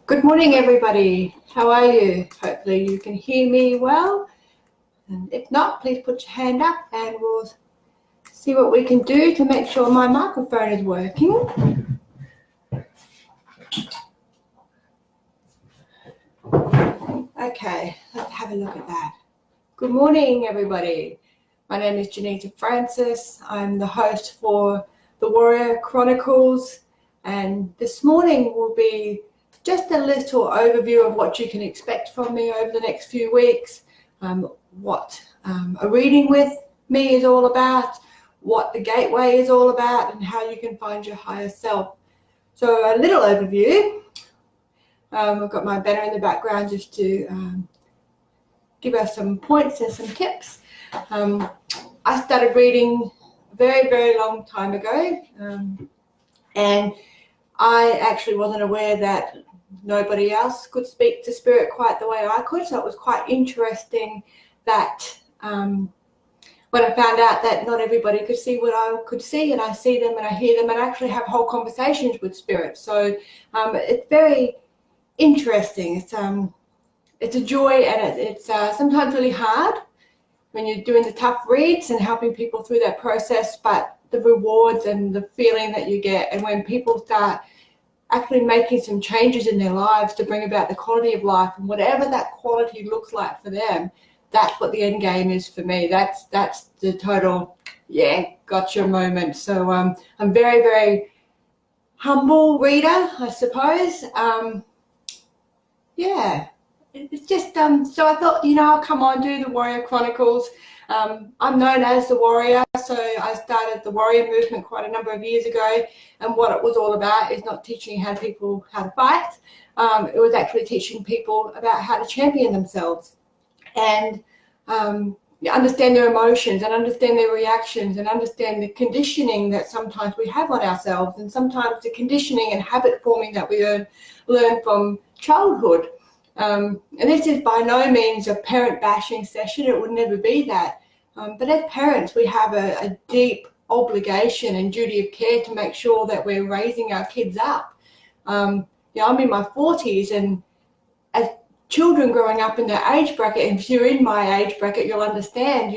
Good morning, everybody. How are you? Hopefully you can hear me well. And if not, please put your hand up and we'll see what we can do to make sure my microphone is working. Okay, let's have a look at that. Good morning, everybody. My name is Johnita Francis. I'm the host for the Warrior Chronicles, and this morning will be just a little overview of what you can expect from me over the next few weeks, what a reading with me is all about, what the gateway is all about, and how you can find your higher self. So a little overview. I've got my banner in the background just to give us some points and some tips. I started reading a very, very long time ago, and I actually wasn't aware that nobody else could speak to spirit quite the way I could, so it was quite interesting that when I found out that not everybody could see what I could see, and I see them and I hear them and actually have whole conversations with spirit. So it's very interesting. It's a joy, and it's sometimes really hard when you're doing the tough reads and helping people through that process, but the rewards and the feeling that you get, and when people start actually making some changes in their lives to bring about the quality of life, and whatever that quality looks like for them, that's what the end game is for me. That's the total, yeah, gotcha moment. So I'm very, very humble reader, I suppose. Yeah, it's just so I thought, I'll come on, do the Warrior Chronicles. I'm known as the Warrior, so I started the Warrior movement quite a number of years ago, and what it was all about is not teaching people how to fight. It was actually teaching people about how to champion themselves and understand their emotions and understand their reactions and understand the conditioning that sometimes we have on ourselves, and sometimes the conditioning and habit forming that we learn from childhood. And this is by no means a parent bashing session. It would never be that. But as parents, we have a deep obligation and duty of care to make sure that we're raising our kids up. I'm in my 40s, and as children growing up in their age bracket, and if you're in my age bracket, you'll understand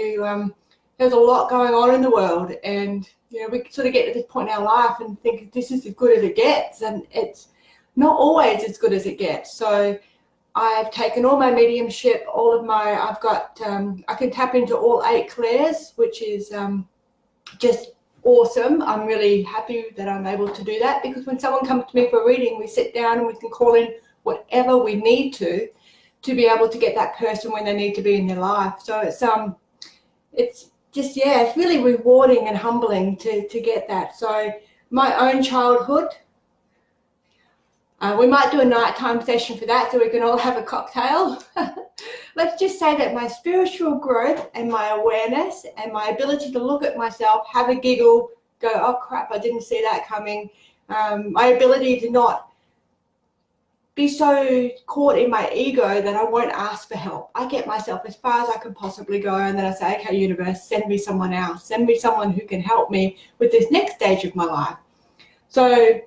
there's a lot going on in the world, and we sort of get to this point in our life and think this is as good as it gets, and it's not always as good as it gets. So I've taken all my mediumship, I've got, I can tap into all 8 clairs, which is just awesome. I'm really happy that I'm able to do that, because when someone comes to me for a reading, we sit down and we can call in whatever we need to be able to get that person when they need to be in their life. So it's just, it's really rewarding and humbling to get that. So my own childhood, we might do a nighttime session for that so we can all have a cocktail. Let's just say that my spiritual growth and my awareness and my ability to look at myself, have a giggle, go, oh crap, I didn't see that coming. My ability to not be so caught in my ego that I won't ask for help. I get myself as far as I can possibly go, and then I say, okay, universe, send me someone else. Send me someone who can help me with this next stage of my life. So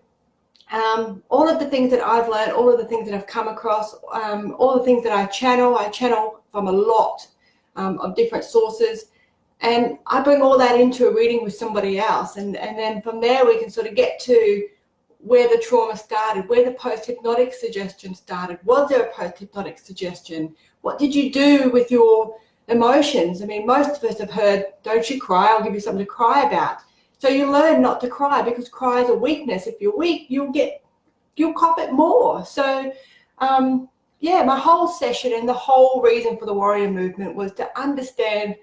all of the things that I've learned, all of the things that I've come across, all the things that I channel from a lot of different sources, and I bring all that into a reading with somebody else, and then from there we can sort of get to where the trauma started, where the post-hypnotic suggestion started. Was there a post-hypnotic suggestion? What did you do with your emotions? I mean, most of us have heard, don't you cry, I'll give you something to cry about. So you learn not to cry, because cry is a weakness. If you're weak, you'll cop it more. So my whole session and the whole reason for the Warrior movement was to understand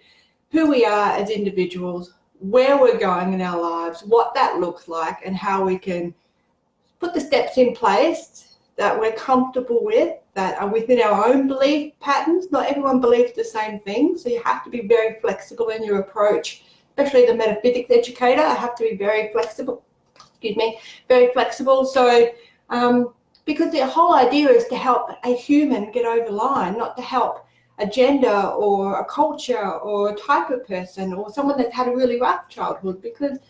who we are as individuals, where we're going in our lives, what that looks like, and how we can put the steps in place that we're comfortable with, that are within our own belief patterns. Not everyone believes the same thing, so you have to be very flexible in your approach. Especially the metaphysics educator, I have to be very flexible. Very flexible. So, because the whole idea is to help a human get over the line, not to help a gender or a culture or a type of person or someone that's had a really rough childhood, because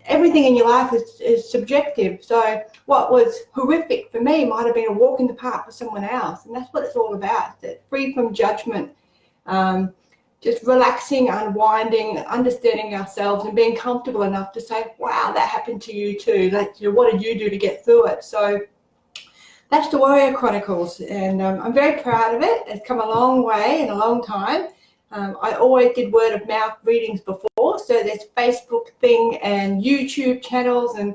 everything in your life is subjective. So what was horrific for me might have been a walk in the park for someone else. And that's what it's all about. It's free from judgment, just relaxing, unwinding, understanding ourselves and being comfortable enough to say, wow, that happened to you too. Like, what did you do to get through it? So that's the Warrior Chronicles. And I'm very proud of it. It's come a long way in a long time. I always did word of mouth readings before, so there's Facebook thing and YouTube channels and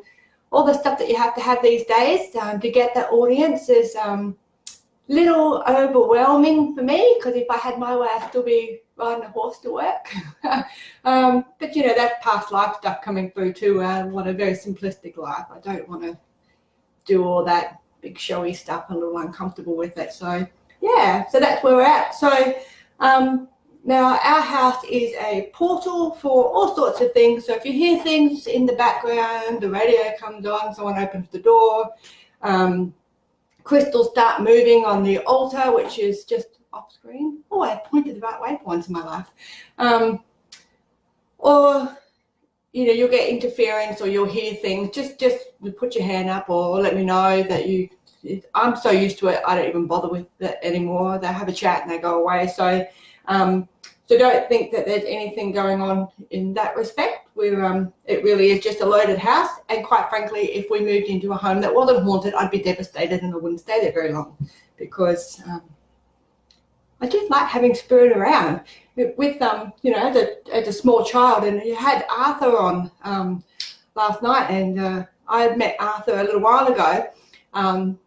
all the stuff that you have to have these days to get that audience is little overwhelming for me, because if I had my way, I'd still be riding a horse to work. But that's past life stuff coming through too. I want a very simplistic life. I don't want to do all that big showy stuff. I'm a little uncomfortable with it. So yeah, so that's where we're at. So now, our house is a portal for all sorts of things. So if you hear things in the background, the radio comes on, someone opens the door, crystals start moving on the altar, which is just off screen. Oh, I pointed the right way for once in my life. Or, you'll get interference or you'll hear things. Just put your hand up or let me know that I'm so used to it, I don't even bother with it anymore. They have a chat and they go away. So don't think that there's anything going on in that respect. It really is just a loaded house. And quite frankly, if we moved into a home that wasn't haunted, I'd be devastated and I wouldn't stay there very long, because I just like having spirit around. With as a small child, and you had Arthur on last night, and I had met Arthur a little while ago down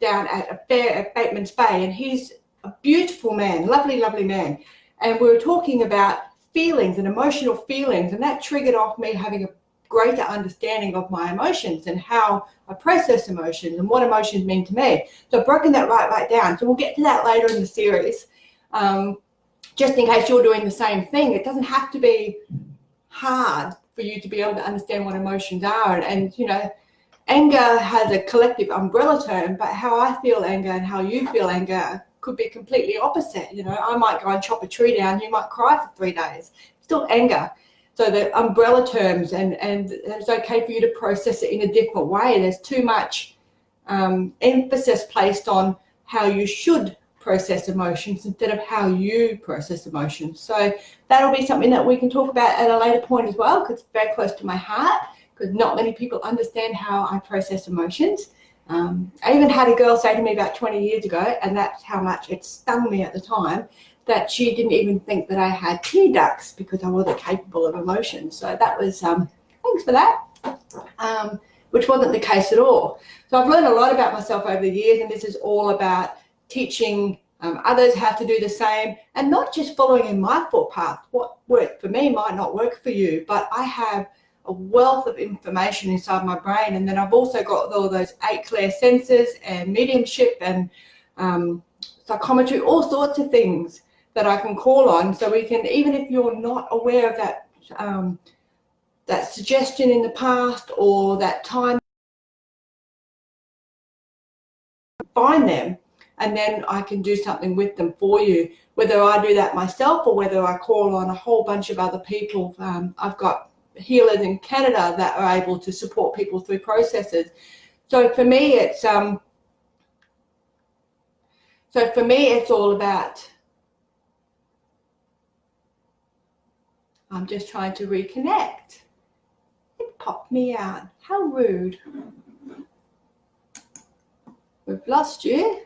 at a fair at Bateman's Bay, and he's a beautiful man, lovely, lovely man. And we were talking about feelings and emotional feelings, and that triggered off me having a greater understanding of my emotions and how I process emotions and what emotions mean to me. So I've broken that right down. So we'll get to that later in the series. Just in case you're doing the same thing, it doesn't have to be hard for you to be able to understand what emotions are. And anger has a collective umbrella term, but how I feel anger and how you feel anger could be completely opposite. I might go and chop a tree down, you might cry for 3 days. Still anger. So the umbrella terms, and it's okay for you to process it in a different way. There's too much emphasis placed on how you should process emotions instead of how you process emotions. So that'll be something that we can talk about at a later point as well, because it's very close to my heart, because not many people understand how I process emotions. I even had a girl say to me about 20 years ago, and that's how much it stung me at the time, that she didn't even think that I had tear ducts because I wasn't capable of emotion. So that was, thanks for that, which wasn't the case at all. So I've learned a lot about myself over the years, and this is all about teaching others how to do the same, and not just following in my footpath. What worked for me might not work for you, but I have a wealth of information inside my brain. And then I've also got all those 8 clear senses and mediumship and psychometry, all sorts of things that I can call on. So we can, even if you're not aware of that, that suggestion in the past or that time, find them, and then I can do something with them for you, whether I do that myself or whether I call on a whole bunch of other people. I've got healers in Canada that are able to support people through processes. So for me, it's all about, I'm just trying to reconnect. It popped me out. How rude. We've lost you.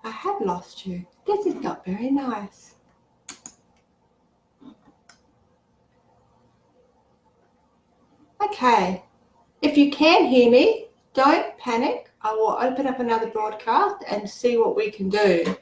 I have lost you. This is not very nice. Okay, if you can hear me, don't panic. I will open up another broadcast and see what we can do.